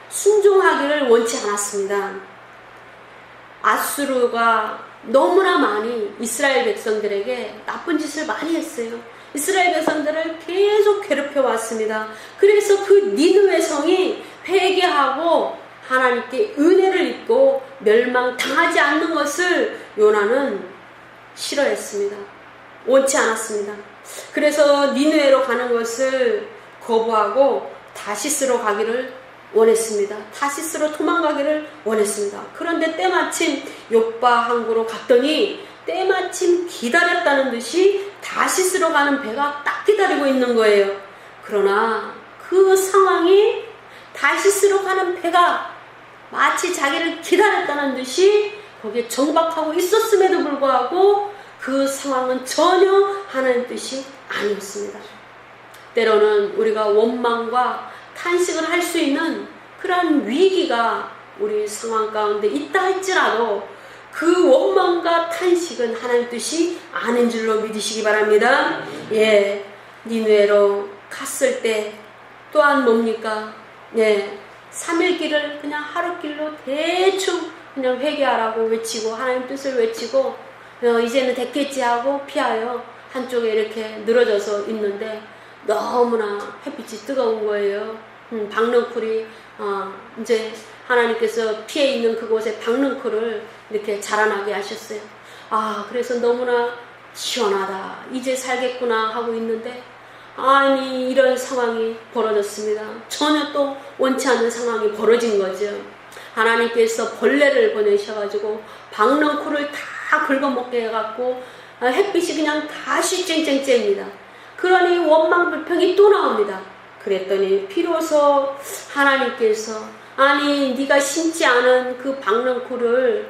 순종하기를 원치 않았습니다. 아수르가 너무나 많이 이스라엘 백성들에게 나쁜 짓을 많이 했어요. 이스라엘 백성들을 계속 괴롭혀 왔습니다. 그래서 그 니느웨 성이 회개하고 하나님께 은혜를 입고 멸망당하지 않는 것을 요나는 싫어했습니다. 원치 않았습니다. 그래서 니느웨로 가는 것을 거부하고 다시스로 가기를 원했습니다. 다시스로 도망가기를 원했습니다. 그런데 때마침 욥바 항구로 갔더니 때마침 기다렸다는 듯이 다시스로 가는 배가 딱 기다리고 있는 거예요. 그러나 그 상황이 다시스로 가는 배가 마치 자기를 기다렸다는 듯이 거기에 정박하고 있었음에도 불구하고 그 상황은 전혀 하나님 뜻이 아니었습니다. 때로는 우리가 원망과 탄식을 할 수 있는 그러한 위기가 우리 상황 가운데 있다 할지라도 그 원망과 탄식은 하나님 뜻이 아닌 줄로 믿으시기 바랍니다. 니느웨로 갔을 때 또한 뭡니까? 3일 길을 그냥 하루 길로 대충 그냥 회개하라고 외치고 하나님 뜻을 외치고 이제는 됐겠지 하고 피하여 한쪽에 이렇게 늘어져서 있는데 너무나 햇빛이 뜨거운 거예요. 박넝쿨이 이제 하나님께서 피해 있는 그곳에 박넝쿨을 이렇게 자라나게 하셨어요. 그래서 너무나 시원하다, 이제 살겠구나 하고 있는데 아니 이런 상황이 벌어졌습니다. 전혀 또 원치 않는 상황이 벌어진 거죠. 하나님께서 벌레를 보내셔가지고 박넝쿨을 다 긁어먹게 해갖고 햇빛이 그냥 다시 쨍쨍쨍입니다. 그러니 원망 불평이 또 나옵니다. 그랬더니 비로소 하나님께서 아니 네가 심지 않은 그 박넝쿨을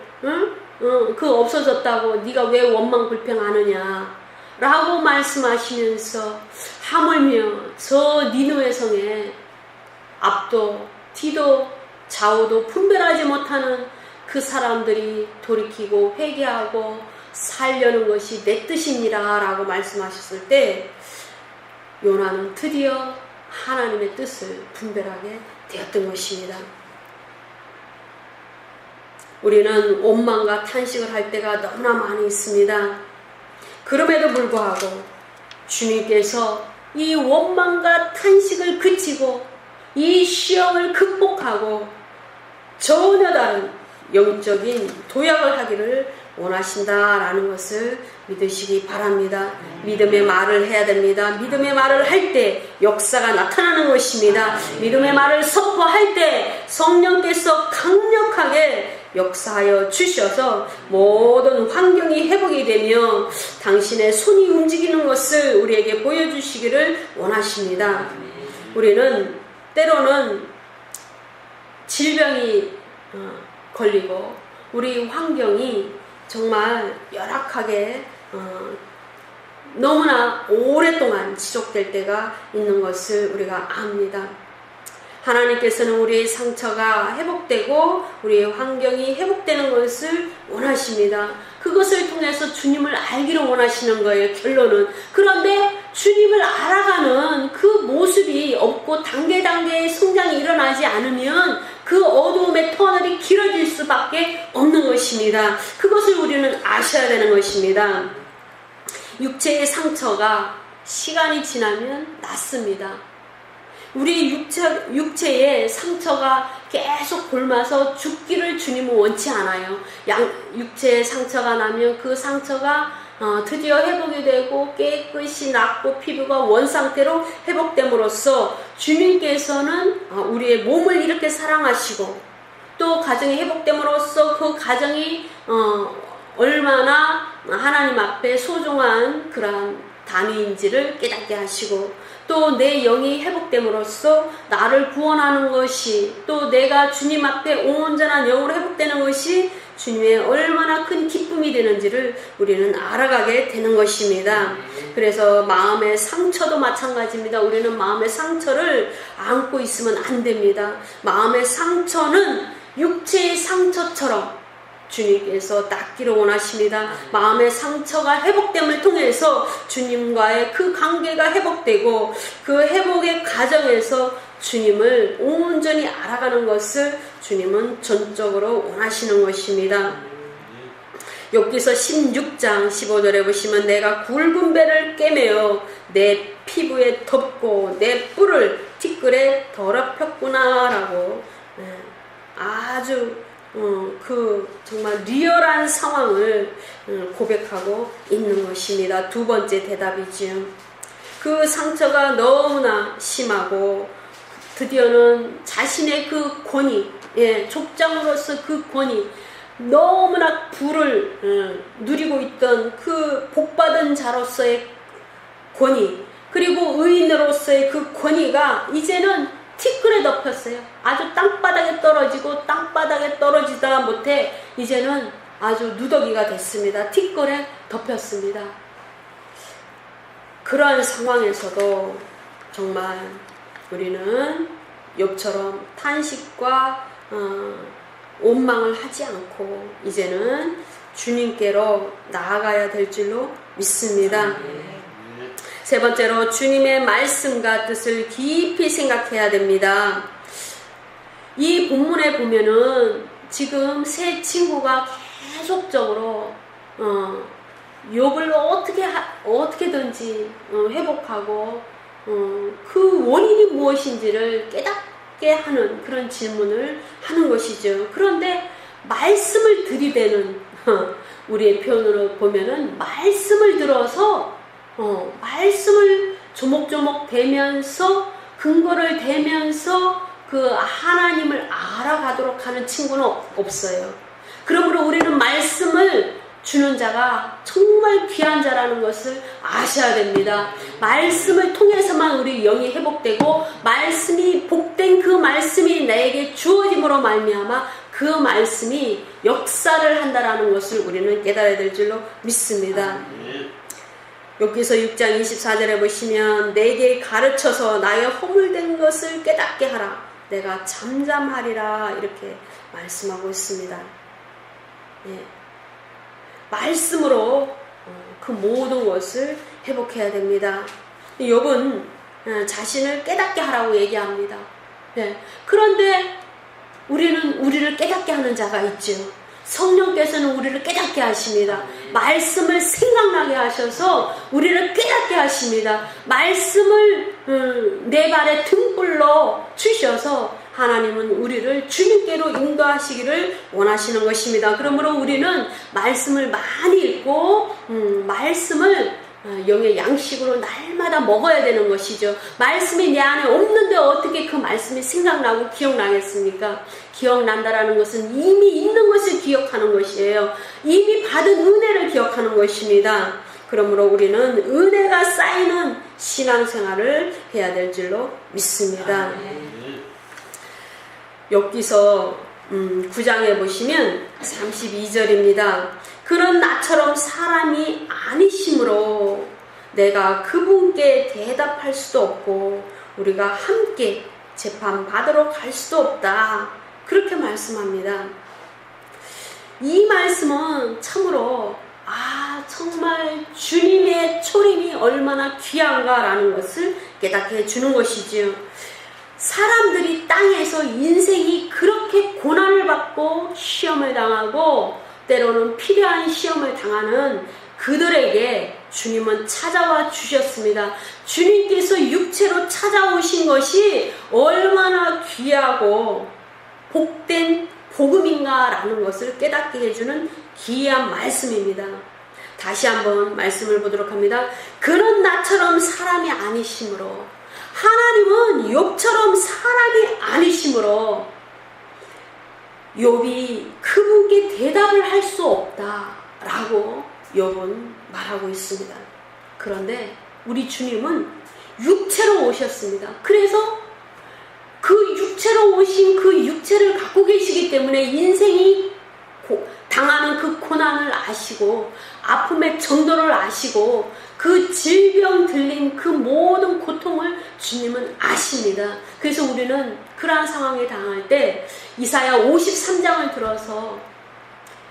그 없어졌다고 네가 왜 원망 불평하느냐 라고 말씀하시면서 하물며 저 니느웨 성에 앞도 뒤도 좌우도 분별하지 못하는 그 사람들이 돌이키고 회개하고 살려는 것이 내 뜻이니라 라고 말씀하셨을 때 요나는 드디어 하나님의 뜻을 분별하게 되었던 것입니다. 우리는 원망과 탄식을 할 때가 너무나 많이 있습니다. 그럼에도 불구하고 주님께서 이 원망과 탄식을 그치고 이 시험을 극복하고 전혀 다른 영적인 도약을 하기를 원하신다라는 것을 믿으시기 바랍니다. 믿음의 말을 해야 됩니다. 믿음의 말을 할 때 역사가 나타나는 것입니다. 믿음의 말을 선포할 때 성령께서 강력하게 역사하여 주셔서 모든 환경이 회복이 되며 당신의 손이 움직이는 것을 우리에게 보여주시기를 원하십니다. 우리는 때로는 질병이 걸리고 우리 환경이 정말 열악하게 너무나 오랫동안 지속될 때가 있는 것을 우리가 압니다. 하나님께서는 우리의 상처가 회복되고 우리의 환경이 회복되는 것을 원하십니다. 그것을 통해서 주님을 알기를 원하시는 거예요. 결론은. 그런데 주님을 알아가는 그 모습이 없고 단계의 성장이 일어나지 않으면 그 어두움의 터널이 길어질 수밖에 없는 것입니다. 그것을 우리는 아셔야 되는 것입니다. 육체의 상처가 시간이 지나면 낫습니다. 우리 육체의 상처가 계속 곪아서 죽기를 주님은 원치 않아요. 육체의 상처가 나면 그 상처가 드디어 회복이 되고 깨끗이 낫고 피부가 원상태로 회복됨으로써 주님께서는 우리의 몸을 이렇게 사랑하시고 또 가정이 회복됨으로써 그 가정이 얼마나 하나님 앞에 소중한 그러한 단위인지를 깨닫게 하시고 또 내 영이 회복됨으로써 나를 구원하는 것이 또 내가 주님 앞에 온전한 영으로 회복되는 것이 주님의 얼마나 큰 기쁨이 되는지를 우리는 알아가게 되는 것입니다. 그래서 마음의 상처도 마찬가지입니다. 우리는 마음의 상처를 안고 있으면 안 됩니다. 마음의 상처는 육체의 상처처럼 주님께서 낫기를 원하십니다. 마음의 상처가 회복됨을 통해서 주님과의 그 관계가 회복되고 그 회복의 과정에서 주님을 온전히 알아가는 것을 주님은 전적으로 원하시는 것입니다. 욥기서 16장 15절에 보시면 내가 굵은 배를 꿰매어 내 피부에 덮고 내 뿔을 티끌에 더럽혔구나 라고 아주 그 정말 리얼한 상황을 고백하고 있는 것입니다. 두 번째 대답이지요. 그 상처가 너무나 심하고 드디어는 자신의 그 권위, 족장으로서 그 권위, 너무나 부를 누리고 있던 그 복받은 자로서의 권위, 그리고 의인으로서의 그 권위가 이제는 티끌에 덮였어요. 아주 땅바닥에 떨어지고 땅바닥에 떨어지다 못해 이제는 아주 누더기가 됐습니다. 티끌에 덮였습니다. 그러한 상황에서도 정말 우리는 욥처럼 탄식과 원망을 하지 않고 이제는 주님께로 나아가야 될 줄로 믿습니다. 세 번째로 주님의 말씀과 뜻을 깊이 생각해야 됩니다. 이 본문에 보면은 지금 세 친구가 계속적으로 욥을 어떻게든지 회복하고 그 원인이 무엇인지를 깨닫게 하는 그런 질문을 하는 것이죠. 그런데 말씀을 들이대는 우리의 표현으로 보면은 말씀을 들어서 말씀을 조목조목 대면서 근거를 대면서 그 하나님을 알아가도록 하는 친구는 없어요. 그러므로 우리는 말씀을 주는 자가 정말 귀한 자라는 것을 아셔야 됩니다. 말씀을 통해서만 우리 영이 회복되고 말씀이 복된 그 말씀이 나에게 주어짐으로 말미암아 그 말씀이 역사를 한다라는 것을 우리는 깨달아야 될 줄로 믿습니다. 욥기서 6장 24절에 보시면 내게 가르쳐서 나의 허물된 것을 깨닫게 하라. 내가 잠잠하리라 이렇게 말씀하고 있습니다. 말씀으로 그 모든 것을 회복해야 됩니다. 욥은 자신을 깨닫게 하라고 얘기합니다. 그런데 우리는 우리를 깨닫게 하는 자가 있죠. 성령께서는 우리를 깨닫게 하십니다. 말씀을 생각나게 하셔서 우리를 깨닫게 하십니다. 말씀을 내 발에 등불로 주셔서 하나님은 우리를 주님께로 인도하시기를 원하시는 것입니다. 그러므로 우리는 말씀을 많이 읽고 말씀을 영의 양식으로 날마다 먹어야 되는 것이죠. 말씀이 내 안에 없는데 어떻게 그 말씀이 생각나고 기억나겠습니까? 기억난다라는 것은 이미 있는 것을 기억하는 것이에요. 이미 받은 은혜를 기억하는 것입니다. 그러므로 우리는 은혜가 쌓이는 신앙생활을 해야 될 줄로 믿습니다. 욥기서 9장에 보시면 32절입니다. 그런 나처럼 사람이 아니심으로 내가 그분께 대답할 수도 없고 우리가 함께 재판받으러 갈 수도 없다. 그렇게 말씀합니다. 이 말씀은 참으로 정말 주님의 초림이 얼마나 귀한가라는 것을 깨닫게 해주는 것이지요. 사람들이 땅에서 인생이 그렇게 고난을 받고 시험을 당하고 때로는 필요한 시험을 당하는 그들에게 주님은 찾아와 주셨습니다. 주님께서 육체로 찾아오신 것이 얼마나 귀하고 복된 복음인가라는 것을 깨닫게 해주는 귀한 말씀입니다. 다시 한번 말씀을 보도록 합니다. 그런 나처럼 사람이 아니시므로, 하나님은 욥처럼 사람이 아니시므로 욥이 그분께 대답을 할 수 없다라고 욥은 말하고 있습니다. 그런데 우리 주님은 육체로 오셨습니다. 그래서 그 육체로 오신 그 육체를 갖고 계시기 때문에 인생이 당하는 그 고난을 아시고 아픔의 정도를 아시고 그 질병 들린 그 모든 고통을 주님은 아십니다. 그래서 우리는 그러한 상황에 당할 때 이사야 53장을 들어서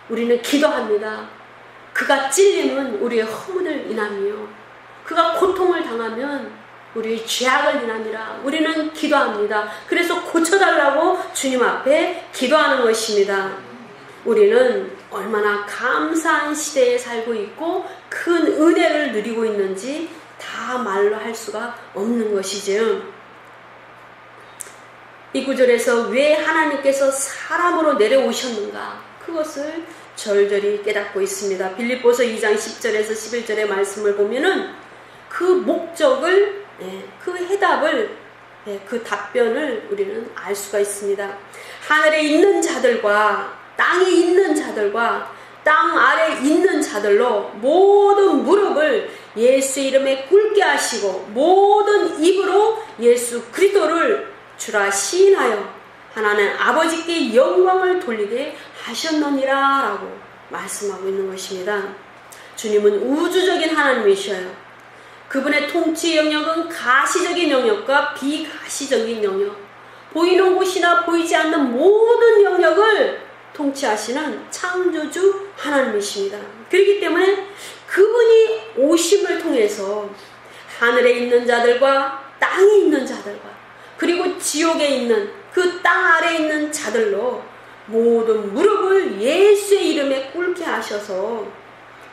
우리는 기도합니다. 그가 찔림은 우리의 허물을 인하며 그가 고통을 당하면 우리의 죄악을 인함이라 우리는 기도합니다. 그래서 고쳐달라고 주님 앞에 기도하는 것입니다. 우리는 얼마나 감사한 시대에 살고 있고 큰 은혜를 누리고 있는지 다 말로 할 수가 없는 것이죠. 이 구절에서 왜 하나님께서 사람으로 내려오셨는가, 그것을 절절히 깨닫고 있습니다. 빌립보서 2장 10절에서 11절의 말씀을 보면은 그 목적을, 그 해답을, 그 답변을 우리는 알 수가 있습니다. 하늘에 있는 자들과 땅에 있는 자들과 땅 아래 있는 자들로 모든 무릎을 예수 이름에 꿇게 하시고 모든 입으로 예수 그리스도를 주라 시인하여 하나님 아버지께 영광을 돌리게 하셨느니라 라고 말씀하고 있는 것입니다. 주님은 우주적인 하나님이셔요. 그분의 통치 영역은 가시적인 영역과 비가시적인 영역, 보이는 곳이나 보이지 않는 모든 영역을 통치하시는 창조주 하나님이십니다. 그렇기 때문에 그분이 오심을 통해서 하늘에 있는 자들과 땅에 있는 자들과 그리고 지옥에 있는 그 땅 아래에 있는 자들로 모든 무릎을 예수의 이름에 꿇게 하셔서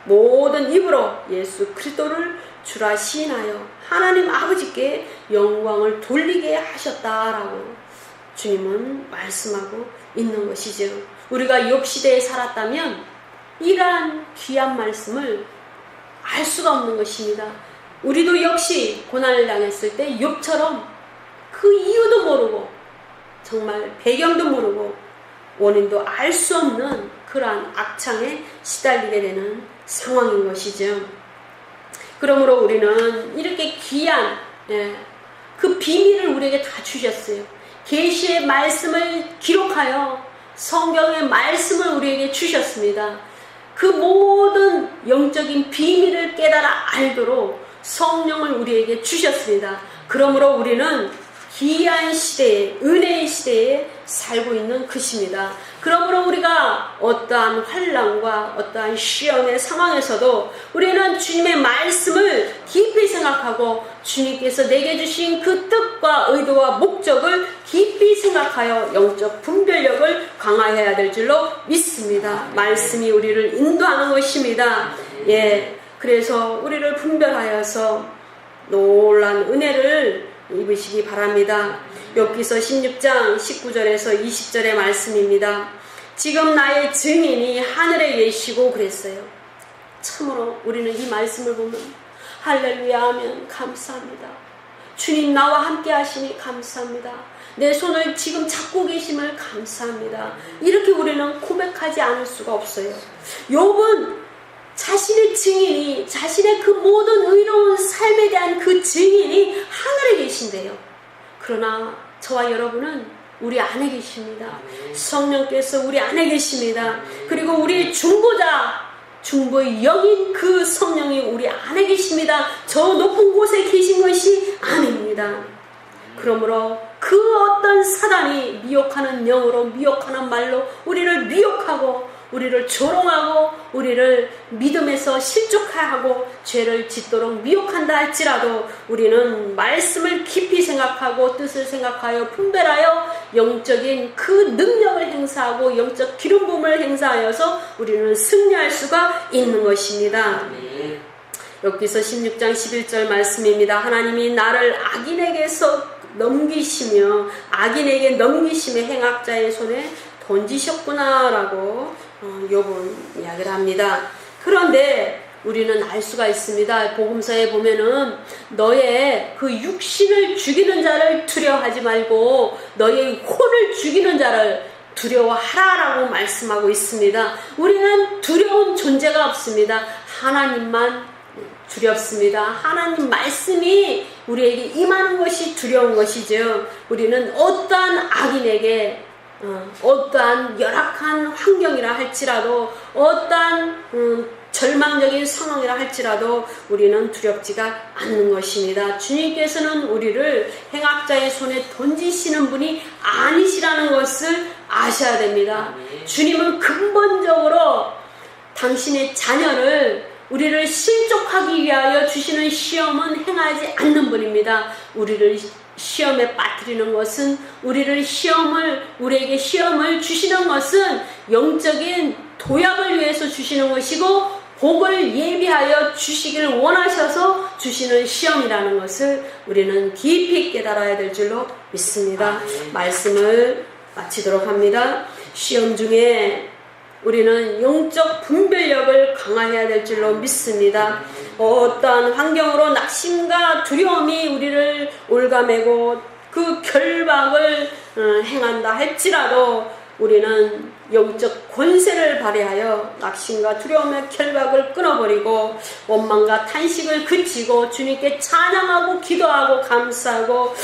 모든 입으로 예수 그리스도를 주라 시인하여 하나님 아버지께 영광을 돌리게 하셨다라고 주님은 말씀하고 있는 것이죠. 우리가 욥 시대에 살았다면 이러한 귀한 말씀을 알 수가 없는 것입니다. 우리도 역시 고난을 당했을 때 욥처럼 그 이유도 모르고 정말 배경도 모르고 원인도 알 수 없는 그러한 악창에 시달리게 되는 상황인 것이죠. 그러므로 우리는 이렇게 귀한 그 비밀을 우리에게 다 주셨어요. 계시의 말씀을 기록하여 성경의 말씀을 우리에게 주셨습니다. 그 모든 영적인 비밀을 깨달아 알도록 성령을 우리에게 주셨습니다. 그러므로 우리는 귀한 시대에, 은혜의 시대에 살고 있는 것입니다. 그러므로 우리가 어떠한 환난과 어떠한 시험의 상황에서도 우리는 주님의 말씀을 깊이 생각하고 주님께서 내게 주신 그 뜻과 의도와 목적을 깊이 생각하여 영적 분별력을 강화해야 될 줄로 믿습니다. 말씀이 우리를 인도하는 것입니다. 그래서 우리를 분별하여서 놀란 은혜를 입으시기 바랍니다. 욥기서 16장 19절에서 20절의 말씀입니다. 지금 나의 증인이 하늘에 계시고 그랬어요. 참으로 우리는 이 말씀을 보면 할렐루야 하면 감사합니다. 주님 나와 함께 하시니 감사합니다. 내 손을 지금 잡고 계심을 감사합니다. 이렇게 우리는 고백하지 않을 수가 없어요. 욥은 자신의 증인이, 자신의 그 모든 의로운 삶에 대한 그 증인이 하늘에 계신대요. 그러나 저와 여러분은 우리 안에 계십니다. 성령께서 우리 안에 계십니다. 그리고 우리 중보자, 중보의 영인 그 성령이 우리 안에 계십니다. 저 높은 곳에 계신 것이 아닙니다. 그러므로 그 어떤 사단이 미혹하는 영으로, 미혹하는 말로 우리를 미혹하고 우리를 조롱하고 우리를 믿음에서 실족하고 죄를 짓도록 미혹한다 할지라도 우리는 말씀을 깊이 생각하고 뜻을 생각하여 분별하여 영적인 그 능력을 행사하고 영적 기름 부음을 행사하여서 우리는 승리할 수가 있는 것입니다. 여기서 16장 11절 말씀입니다. 하나님이 나를 악인에게서 넘기시며 악인에게 넘기심의 행악자의 손에 던지셨구나 라고 욥은 이야기를 합니다. 그런데 우리는 알 수가 있습니다. 복음서에 보면은 너의 그 육신을 죽이는 자를 두려워하지 말고 너의 혼을 죽이는 자를 두려워하라라고 말씀하고 있습니다. 우리는 두려운 존재가 없습니다. 하나님만 두렵습니다. 하나님 말씀이 우리에게 임하는 것이 두려운 것이죠. 우리는 어떠한 악인에게 어떠한 열악한 환경이라 할지라도 어떠한 절망적인 상황이라 할지라도 우리는 두렵지가 않는 것입니다. 주님께서는 우리를 행악자의 손에 던지시는 분이 아니시라는 것을 아셔야 됩니다. 주님은 근본적으로 당신의 자녀를 우리를 실족하기 위하여 주시는 시험은 행하지 않는 분입니다. 우리를 시험에 빠뜨리는 것은 우리에게 시험을 주시는 것은 영적인 도약을 위해서 주시는 것이고 복을 예비하여 주시기를 원하셔서 주시는 시험이라는 것을 우리는 깊이 깨달아야 될 줄로 믿습니다. 말씀을 마치도록 합니다. 시험 중에 우리는 영적 분별력을 강화해야 될 줄로 믿습니다. 어떠한 환경으로 낙심과 두려움이 우리를 올가매고 그 결박을 행한다 할지라도 우리는 영적 권세를 발휘하여 낙심과 두려움의 결박을 끊어버리고 원망과 탄식을 그치고 주님께 찬양하고 기도하고 감사하고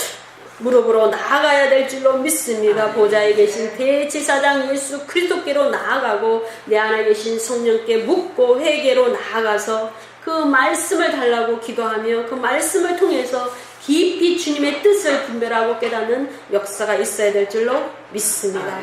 무릎으로 나아가야 될 줄로 믿습니다. 보좌에 계신 대제사장 예수 그리스도께로 나아가고 내 안에 계신 성령께 묻고 회개로 나아가서 그 말씀을 달라고 기도하며 그 말씀을 통해서 깊이 주님의 뜻을 분별하고 깨닫는 역사가 있어야 될 줄로 믿습니다.